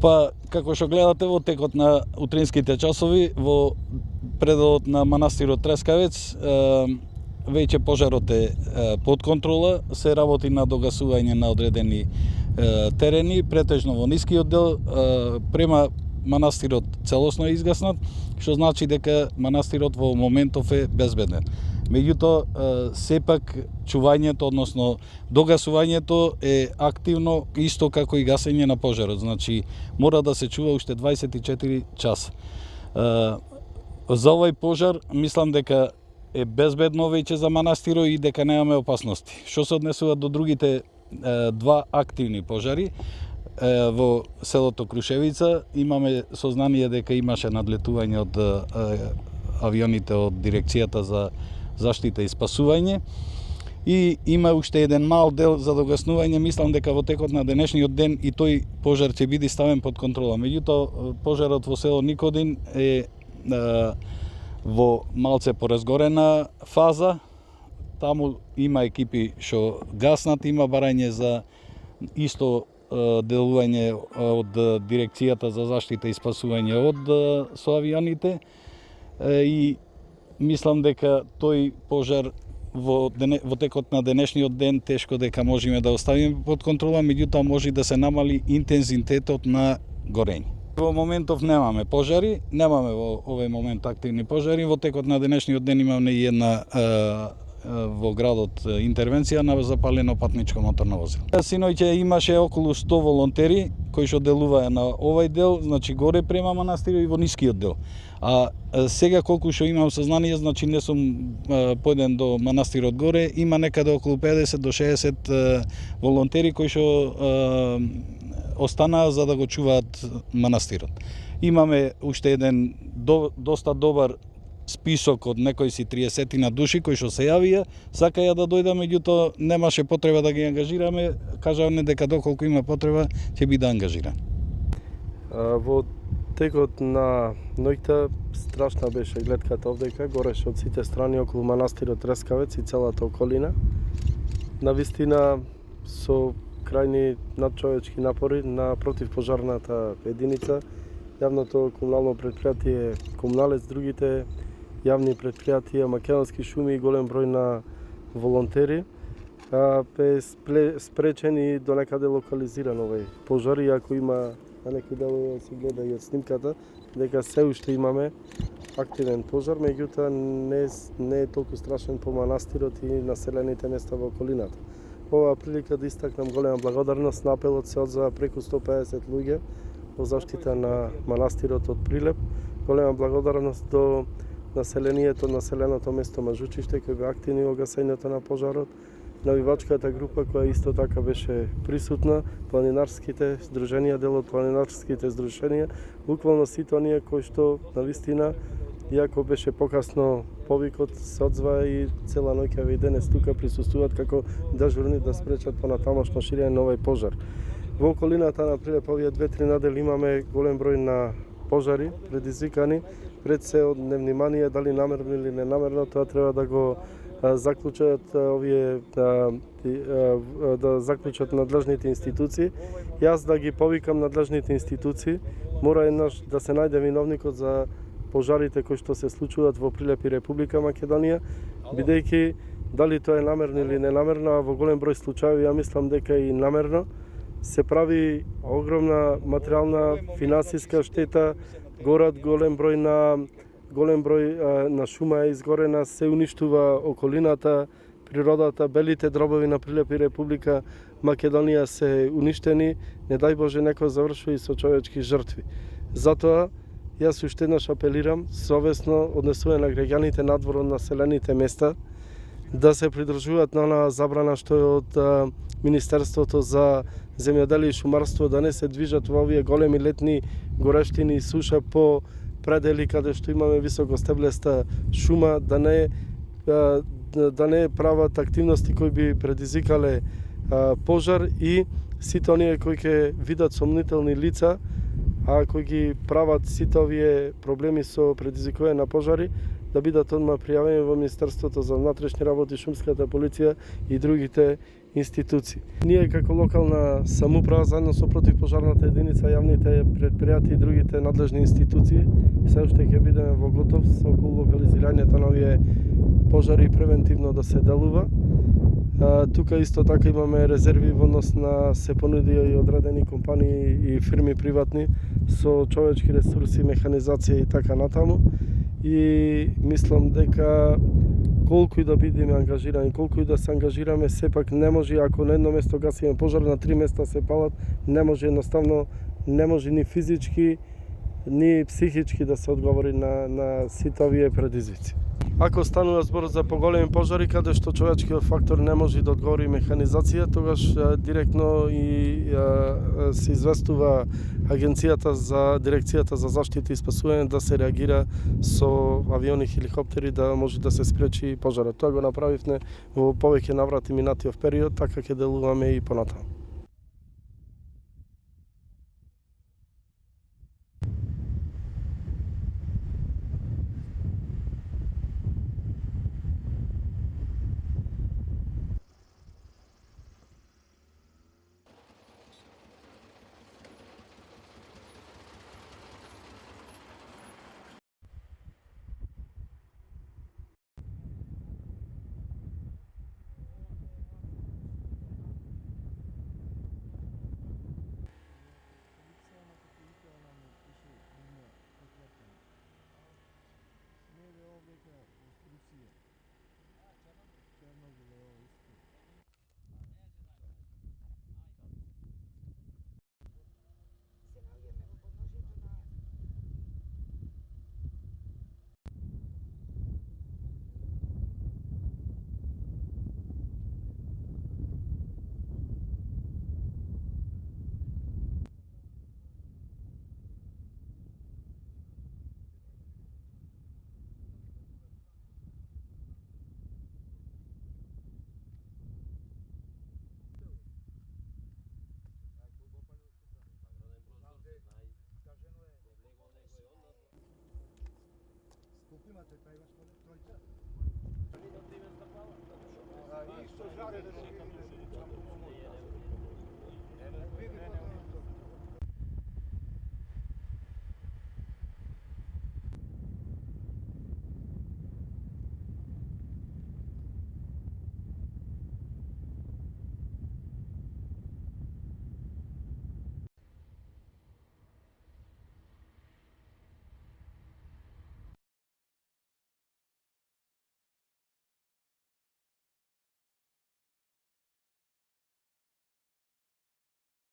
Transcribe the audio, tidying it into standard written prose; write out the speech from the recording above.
Па, како што гледате во текот на утринските часови, во предалот на манастирот Трескавец, веќе пожарот е под контрола, се работи на догасување на одредени терени, претежно во нискиот дел, према манастирот целосно е изгаснат, што значи дека манастирот во моментов е безбеден. Меѓутоа, сепак чувањето, односно догасувањето е активно, исто како и гасење на пожарот. Значи, мора да се чува уште 24 часа. За овој пожар, мислам дека е безбедно веќе за манастирот и дека немаме опасности. Што се однесува до другите два активни пожари, во селото Крушевица, имаме сознание дека имаше надлетување од авионите од дирекцијата за заштита и спасување и има уште еден мал дел за догаснување. Мислам дека во текот на денешниот ден и тој пожар ќе биде ставен под контрола. Меѓутоа, пожарот во село Никодин е во малце поразгорена фаза. Таму има екипи што гаснат, има барање за исто делување од дирекцијата за заштита и спасување од со авионите и мислам дека тој пожар во текот на денешниот ден тешко дека можеме да оставиме под контрола, меѓутоа може да се намали интензитетот на горење. Во моментов немаме пожари, немаме во овој момент активни пожари. Во текот на денешниот ден имаме и една во градот интервенција на запалено патничко моторно возило. Синоќа имаше околу 100 волонтери кои што делуваа на овој дел, значи горе према манастирот и во нискиот дел. А сега колку што имам сознание, значи не сум појден до манастирот горе, има некаде околу 50 до 60 волонтери кои што останаа за да го чуваат манастирот. Имаме уште еден доста добар список од некои си 30 на души кои што се јавија, сакаја да дојдат, меѓутоа немаше потреба да ги ангажираме, кажавме дека доколку има потреба ќе биде ангажиран. Во текот на ноќта страшна беше гледката овдека, гореше од сите страни околу манастирот Трескавец и целата околина. Навистина со крајни надчовечки напори на противпожарната единица, јавното комунално претпријатие Комуналец, другите јавни претпријатија, Македонски шуми и голем број на волонтери, бе спречен и до некаде локализиран овој пожар, иако има на некои делови се гледа и од снимката дека се уште имаме активен пожар, меѓутоа не е толку страшен по манастирот и населените места во околината. Оваа прилика да истакнам голема благодарност на апелот се одзва преку 150 луѓе во заштита на манастирот од Прилеп. Голема благодарност до населеното место Мажучиште кој бе активни во гасењето на пожарот, навивачката група која исто така беше присутна, планинарските здруженија, дел од планинарските здруженија, буквално сите оние кои што навистина, иако беше покасно повикот, се одзва и цела ноќ и денес тука присуствуваат како дежурни да спречат понатамошно ширење на овој пожар. Во околината на Прилеп овие 2-3 недели имаме голем број на пожари предизвикани пред се од невнимание, дали намерно или ненамерно, тоа треба да го заклучат овие да заклучат надлежните институции. Јас да ги повикам надлежните институции, мора еднаш да се најде виновникот за пожарите кои што се случуваат во Прилеп и Република Македонија, бидејќи дали тоа е намерно или ненамерно, а во голем број случаи ја мислам дека и намерно се прави огромна материјална финансиска штета, горат голем број на шума е изгорена, се уништува околината, природата, белите дробови на Прилеп и Република Македонија се уништени, не дај Боже некој завршува и со човечки жртви. Затоа јас уште еднаш апелирам совесно однесување на граѓаните надвор од населените места да се придржуваат на онаа забрана што е од Министерството за земјоделие и шумарство, да не се движат во овие големи летни горештини и суша по предели каде што имаме високостеблеста шума, да не прават активности кои би предизвикале пожар и сите оние кои ќе видат сомнителни лица, а кои ги прават сите овие проблеми со предизвикување на пожари, да бидат одма пријавени во Министерството за внатрешни работи, шумската полиција и другите институции. Ние како локална самоуправа заедно со противпожарната единица, јавните предпријатија и другите надлежни институции се уште ќе бидеме во готов со околу локализирањето на овие пожари и превентивно да се делува. Тука исто така имаме резерви во однос на се понудија и одредени компании и фирми приватни со човечки ресурси, механизација и така натаму. И мислам дека колку и да бидеме ангажирани, колку и да се ангажираме, сепак не може, ако на едно место гасиме пожар, на 3 места се палат, не може едноставно, не може ни физички, ни психички да се одговори на сите овие предизвици. Ако станува збор за поголеми пожари, каде што човечкиот фактор не може да одговори механизација, тогаш директно и се известува Агенцијата за Дирекцијата за заштита и спасување да се реагира со авиони и хеликоптери да може да се спречи пожарот. Тоа го направивме во повеќе наврати минатиот период, така ќе делуваме и понатаму. Isto žare da